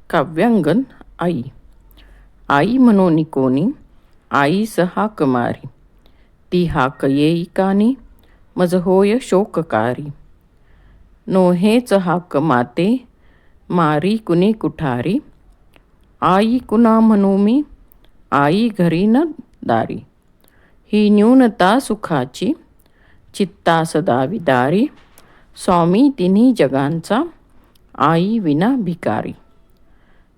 काव्यांगण आई. आई म्हणून कोणी आईस हाक मारी. ती हाक येई कानी मज होय शोककारी. नोहेच हाक माते मारी कुणी कुठारी. आई कुणा म्हणू मी आई घरी न दारी. ही न्यूनता सुखाची चित्ता सदा विदारी. स्वामी तिन्ही जगांचा आई विना भिकारी.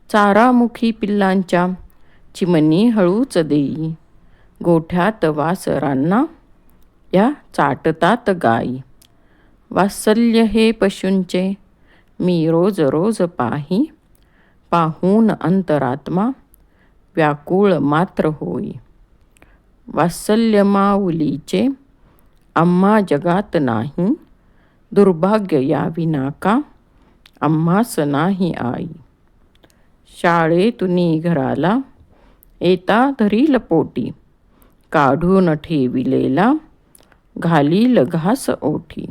चारामुखी पिल्लांच्या चिमणी हळूच देई. गोठ्यात वासरांना या चाटतात गाई. वात्सल्य हे पशूंचे मी रोज रोज पाही. पाहून अंतरात्मा व्याकुळ मात्र होई. वात्सल्य माऊलीचे आम्हा जगात नाही. दुर्भाग्य या विनाका आम्हास नाही आई. शाळेतुनी घराला येता धरील पोटी. काढून ठेविलेला घालील घास ओठी.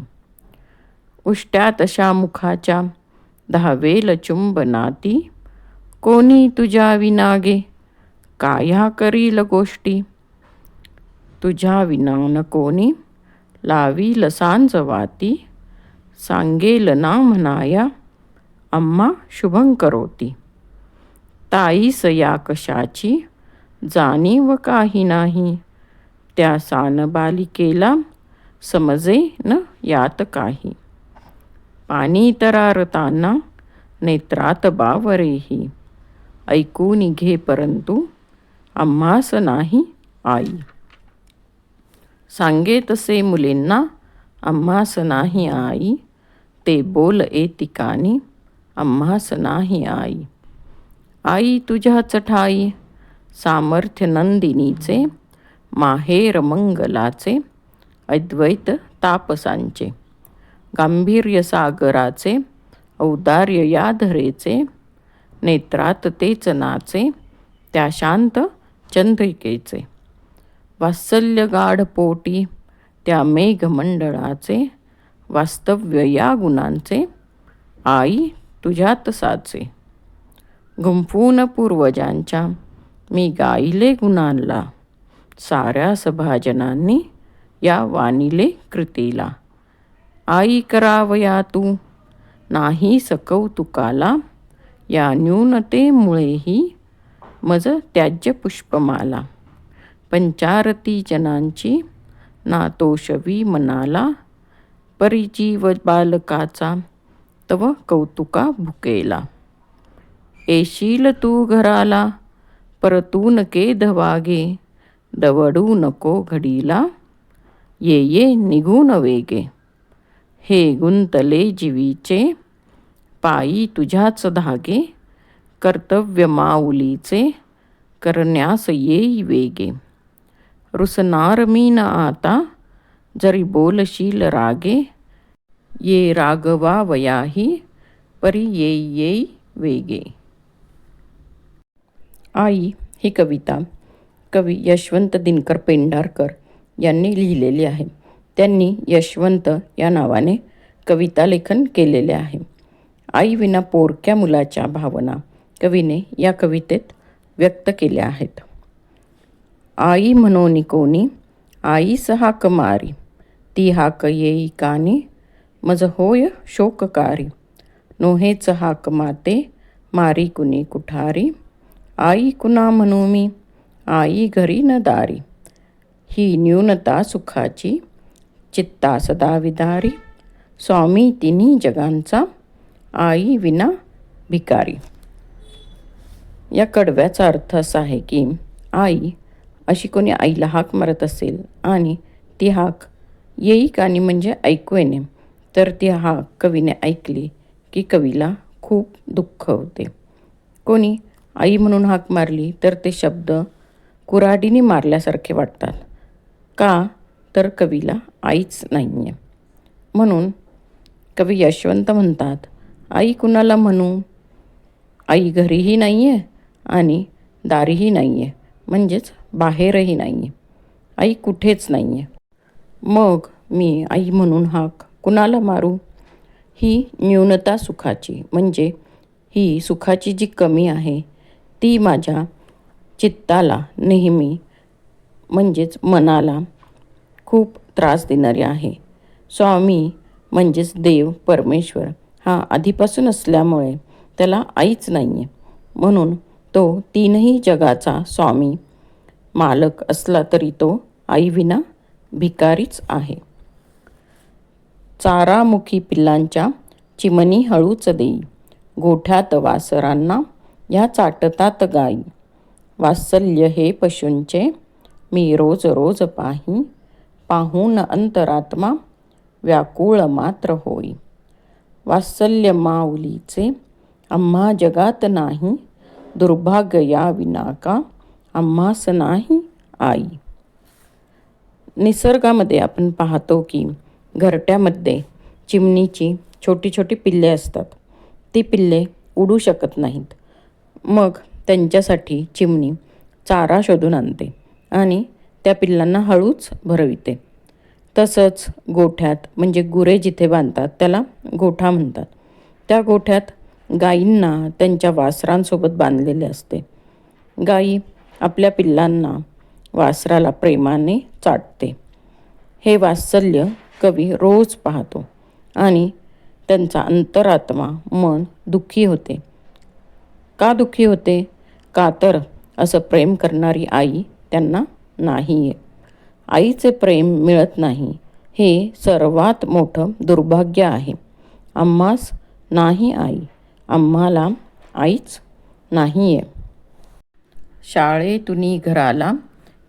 उष्ट्या तशा मुखाच्या धावेल चुंबनाती. कोणी तुझ्या विनागे काया करील गोष्टी. तुझ्या विना न कोणी लावील सांज वाती. सांगेल ना म्हणाया आम्हा शुभंकरोती. ताईस या कशाची जाणीव काही नाही. त्या सान बालिकेला समजे न यात काही. पाणी तरारताना नेत्रात बावरेही. ऐकून घे परंतु आम्हास नाही आई. सांगे तसे मुलींना आम्हास नाही आई. ते बोल एतिकानी आम्हास नाही आई. आई तुझ्याच ठाई सामर्थ्य नंदिनीचे. माहेर मंगलाचे अद्वैत तापसांचे. गांभीर्य सागराचे औदार्य या धरेचे. नेत्रात तेच नाचे त्या शांत चंद्रिकेचे. वात्सल्य गाढ पोटी त्या मेघमंडळाचे. वास्तव्य या गुणांचे आई तुझ्यात साचे. गुंफून पूर्वजांच्या मी गाईले गुणांला. साऱ्या सभाजनांनी या वानिले कृतीला. आई करावया तू नाही सकौतुकाला. या न्यूनतेमुळेही मज त्याज्य पुष्पमाला. पंचारती जनांची नातोषवी मनाला. परिजीव बालकाचा तव कौतुका भुकेला. येशील तू घराला परतून के धवागे. दवडू नको घडीला ये ये निघून वेगे. हे गुंतले जीवीचे पायी तुझ्याच धागे. कर्तव्य माऊलीचे करण्यास येई वेगे. रुसनार मी न आता जरी बोलशील रागे. ये रागवावयाही परी येई येई वेगे. आई ही कविता कवी यशवंत दिनकर पेंढारकर यांनी लिहिलेली आहे. त्यांनी यशवंत या नावाने कविता लेखन केलेले आहे. आई विना पोरक्या मुलाच्या भावना कवीने या कवितेत व्यक्त केल्या आहेत. आई म्हणून कोणी आईस हाक मारी. ती हाक येई कानी मज होय शोककारी. नोहेच हाक माते मारी कुणी कुठारी. आई कुणा म्हणू मी आई घरी न दारी. ही न्यूनता सुखाची चित्ता सदा विदारी. स्वामी तिन्ही जगांचा आई विना भिकारी. या कडव्याचा अर्थ असा आहे की आई अशी कोणी आईला हाक मारत असेल आणि ती हाक येई कानी म्हणजे ऐकू येणे, तर ती हाक कवीने ऐकली की कवीला खूप दुःख होते. कोणी आई म्हणून हाक मारली तर ते शब्द कुऱ्हाडीने मारल्यासारखे वाटतात. का तर कवीला आईच नाही आहे. म्हणून कवी यशवंत म्हणतात आई कुणाला म्हणू. आई घरीही नाही आहे आणि दारीही नाही आहे, म्हणजेच बाहेरही नाही आहे. आई कुठेच नाही आहे. मग मी आई म्हणून हाक कुणाला मारू. ही न्यूनता सुखाची म्हणजे ही सुखाची जी कमी आहे ती माझ्या चित्ताला नेहमी म्हणजेच मनाला खूप त्रास देणारी आहे. स्वामी म्हणजेच देव परमेश्वर हा आधीपासून असल्यामुळे त्याला आईच नाही आहे, म्हणून तो तीनही जगाचा स्वामी मालक असला तरी तो आईविना भिकारीच आहे. चारामुखी पिल्लांच्या चिमणी हळूच देई, गोठ्यात वासरांना ह्या चाटतात गाई. वात्सल्य हे पशूंचे मी रोज रोज पाही, पाहून अंतरात्मा व्याकुळ मात्र होई. वात्सल्य माऊलीचे आम्हा जगात नाही, दुर्भाग्य या विना का आम्हास नाही आई. निसर्गामध्ये आपण पाहतो की घरट्यामध्ये चिमणीची छोटी छोटी पिल्ले असतात. ती पिल्ले उडू शकत नाहीत. मग त्यांच्यासाठी चिमणी चारा शोधून आणते आणि त्या पिल्लांना हळूच भरविते. तसंच गोठ्यात म्हणजे गुरे जिथे बांधतात त्याला गोठा म्हणतात. त्या गोठ्यात गायींना त्यांच्या वासरांसोबत बांधलेले असते. गाई आपल्या पिल्लांना वासराला प्रेमाने चाटते. हे वात्सल्य कवी रोज पाहतो आणि त्यांचा अंतरात्मा मन दुःखी होते. का दुःखी होते? का तर असं प्रेम करणारी आई त्यांना नाही आहे. आईचे प्रेम मिळत नाही हे सर्वात मोठं दुर्भाग्य आहे. आम्हास नाही आई, आम्हाला आईच नाही आहे. शाळेतुनी घराला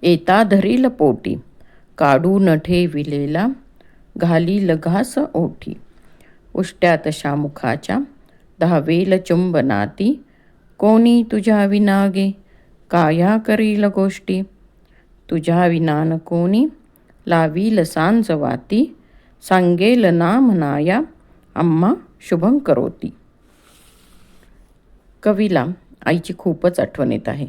येता धरील पोटी, काढून ठेविलेला घालील घास ओठी. उष्ट्या तशा मुखाच्या धावेल चुंबनाती, कोणी तुझ्या विनागे काया करील गोष्टी. तुझ्या विनान कोणी लावील सांज वाती, सांगेल ना म्हणाया आम्हा शुभं करोती. कवीला आईची खूपच आठवण येत आहे.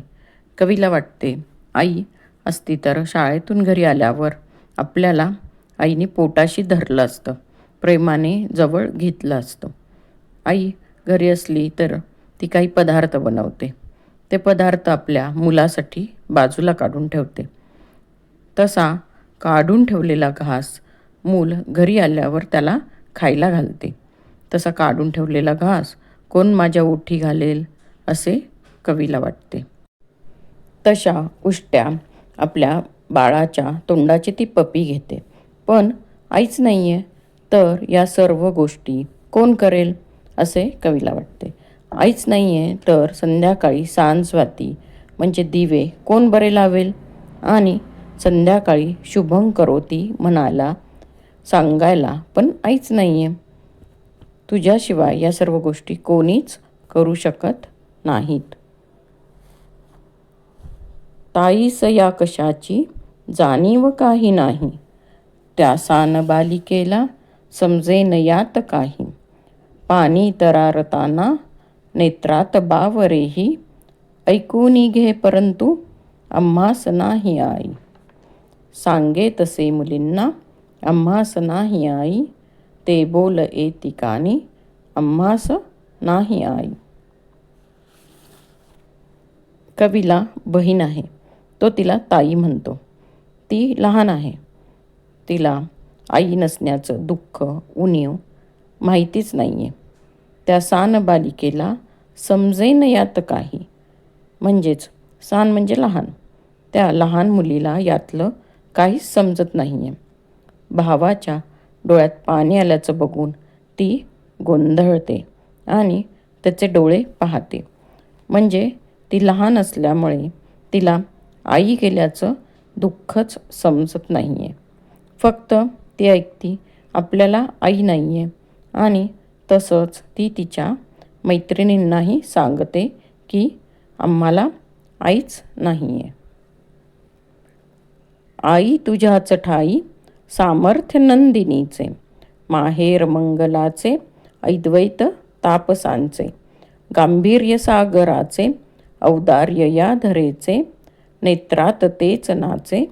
कवीला वाटते आई असती तर शाळेतून घरी आल्यावर आपल्याला आईने पोटाशी धरलं असतं, प्रेमाने जवळ घेतलं असतं. आई घरी असली तर ती काही पदार्थ बनवते. ते पदार्थ आपल्या मुलासाठी बाजूला काढून ठेवते. तसा काढून ठेवलेला घास मूल घरी आल्यावर त्याला खायला घालते. तसा काढून ठेवलेला घास कोण माझ्या ओठी घालेल असे कवीला वाटते. तशा उष्ट्या आपल्या बाळाच्या तोंडाची ती पपी घेते. पण आईच नाही आहे तर या सर्व गोष्टी कोण करेल असे कवीला वाटते. आईच नाही आहे तर संध्याकाळी सांजवाती म्हणजे दिवे कोण बरे लावेल आणि संध्याकाळी शुभं करोती म्हणायला सांगायला पण आईच नाही आहे. तुझ्याशिवाय या सर्व गोष्टी कोणीच करू शकत नाहीत. ताईस या कशाची जाणीव काही नाही, त्या सान बालिकेला समजेन यात काही. पाणी तरारताना नेत्रात बावरेही, ऐकूनी घे परंतु आम्हास नाही आई. सांगे तसे मुलींना आम्हास नाही आई, ते बोल येती कानी आम्हास नाही आई. कवीला बहीण आहे, तो तिला ताई म्हणतो. ती लहान आहे, तिला आई नसण्याचं दुःख उणीव माहितीच नाही आहे. त्या सान बालिकेला समजेन यात काही, म्हणजेच सान म्हणजे लहान, त्या लहान मुलीला यातलं काहीच समजत नाही आहे. भावाच्या डोळ्यात पाणी आल्याचं बघून ती गोंधळते आणि त्याचे डोळे पाहते. म्हणजे ती लहान असल्यामुळे तिला आई गेल्याचं दुःखच समजत नाही आहे. फक्त ती ऐकती आपल्याला आई नाही आहे आणि तसंच ती तिच्या मैत्रिणींनाही सांगते की आम्हाला आईच नाही आहे. आई तुझ्याच ठाई सामर्थ्य नंदिनीचे, माहेर मंगलाचे अद्वैत तापसांचे. गांभीर्य सागराचे औदार्य या धरेचे, नेत्रात तेच नाचे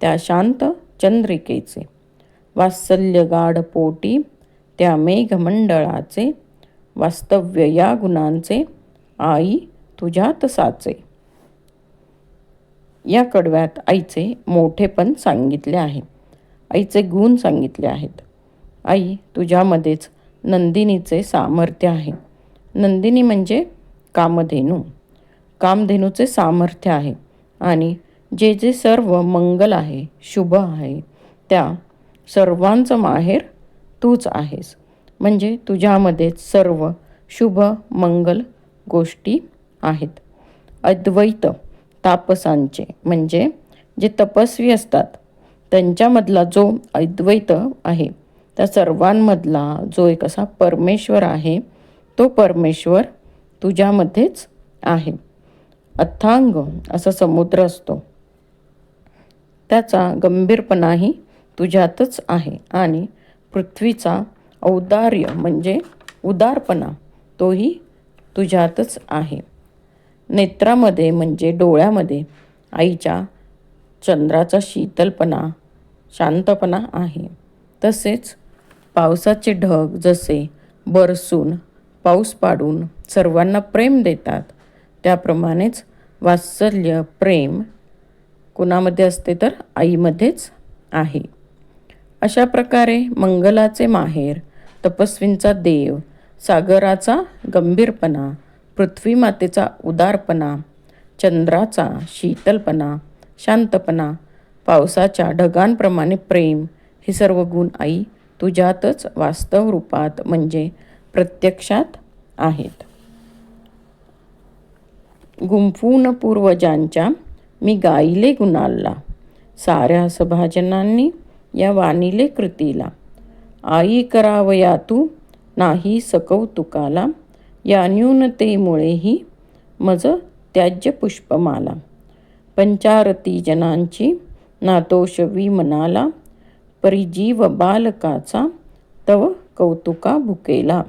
त्या शांत चंद्रिकेचे. वात्सल्य गाढ पोटी त्या मेघमंडळाचे, वास्तव्य या गुणांचे आई तुझ्यात साचे. या कडव्यात आईचे मोठेपण सांगितले आहे. आईचे गुण सांगितले आहेत. आई तुझ्यामध्येच नंदिनीचे सामर्थ्य आहे. नंदिनी म्हणजे कामधेनू. कामधेनूचे सामर्थ्य आहे आणि जे जे सर्व मंगल आहे, शुभ आहे, त्या सर्वांचं माहेर तूच आहेस. म्हणजे तुझ्यामध्येच सर्व शुभ मंगल गोष्टी आहेत. अद्वैत तापसांचे म्हणजे जे तपस्वी असतात त्यांच्यामधला जो अद्वैत आहे, त्या सर्वांमधला जो एक असा परमेश्वर आहे, तो परमेश्वर तुझ्यामध्येच आहे. अथांग असा समुद्र असतो, त्याचा गंभीरपणाही तुझ्यातच आहे आणि पृथ्वीचा औदार्य म्हणजे उदारपणा तोही तुझ्यातच आहे. नेत्रामध्ये म्हणजे डोळ्यामध्ये आईच्या चंद्राचा शीतलपणा, शांतपणा आहे. तसेच पावसाचे ढग जसे बरसून पाऊस पाडून सर्वांना प्रेम देतात, त्याप्रमाणेच वात्सल्य प्रेम कुणामध्ये असते तर आईमध्येच आहे. अशा प्रकारे मंगलाचे माहेर, तपस्वींचा देव, सागराचा गंभीरपणा, पृथ्वी मातेचा उदारपणा, चंद्राचा शीतलपणा, शांतपणा, पावसाच्या ढगांप्रमाणे प्रेम, हे सर्व गुण आई तुझ्यातच वास्तव रूपात म्हणजे प्रत्यक्षात आहेत. गुंफून पूर्वजांच्या मी गाईले गुणाला, साऱ्या सभाजनांनी या वाणिले कृतीला. आई करावया तू नाही सकौतुकाला, या न्यूनतेमुळेही मज त्याज्य पुष्पमाला. पंचारती जनांची नातोष विमनाला, परिजीव बालकाचा तव कौतुका भुकेला.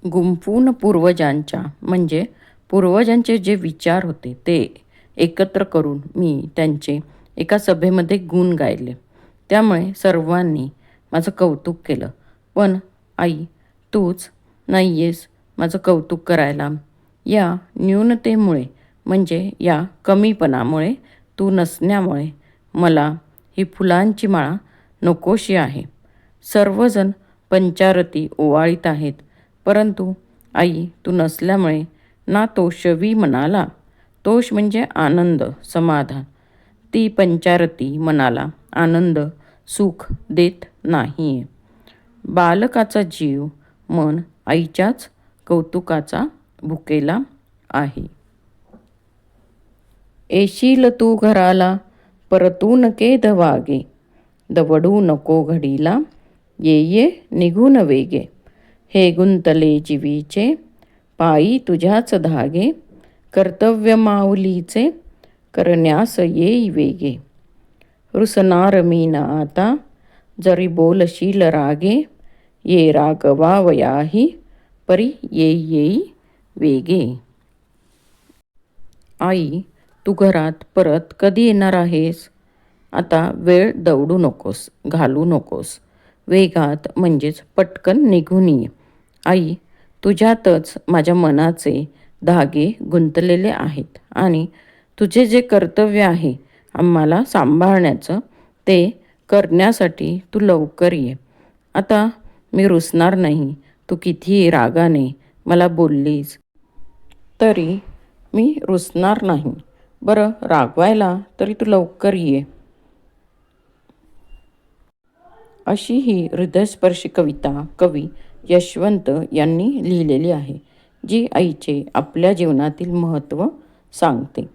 गुंफून पूर्वजांच्या म्हणजे पूर्वजांचे जे विचार होते ते एकत्र करून मी त्यांचे एका सभेमध्ये गुण गायले. त्यामुळे सर्वांनी माझं कौतुक केलं. पण आई तूच नाही आहेस माझं कौतुक करायला. या न्यूनतेमुळे म्हणजे या कमीपणामुळे, तू नसण्यामुळे मला ही फुलांची माळा नकोशी आहे. सर्वजण पंचारती ओवाळीत आहेत, परंतु आई तू नसल्यामुळे ना तोषवी मनाला, तोष म्हणजे आनंद, समाधान, ती पंचारती मनाला आनंद, सुख देत नाही. बालकाचा जीव मन आईच्याच कौतुकाचा भुकेला आहे. येशील तू घराला परतून केद वागे, दवडू नको घडीला ये ये निघून वेगे. हे गुंतले जीवीचे पायी तुझ्याच धागे, कर्तव्य माऊलीचे करण्यास येई वेगे. रुसनार मी ना आता जरी बोलशील रागे, ये रागवावयाही परी येई येई वेगे. आई तू घरात परत कधी येणार आहेस? आता वेळ दवडू नकोस, घालू नकोस. वेगात म्हणजेच पटकन निघून ये. आई तुझ्यातच माझ्या मनाचे धागे गुंतलेले आहेत आणि तुझे जे कर्तव्य आहे आम्हाला सांभाळण्याचं, ते करण्यासाठी तू लवकर ये. आता मी रुसणार नाही. तू कितीही रागाने मला बोललीस तरी मी रुसणार नाही. बरं, रागवायला तरी तू लवकर ये. अशी ही हृदयस्पर्शी कविता कवी यशवंत यांनी लिहिलेली आहे, जी आईचे आपल्या जीवनातील महत्त्व सांगते.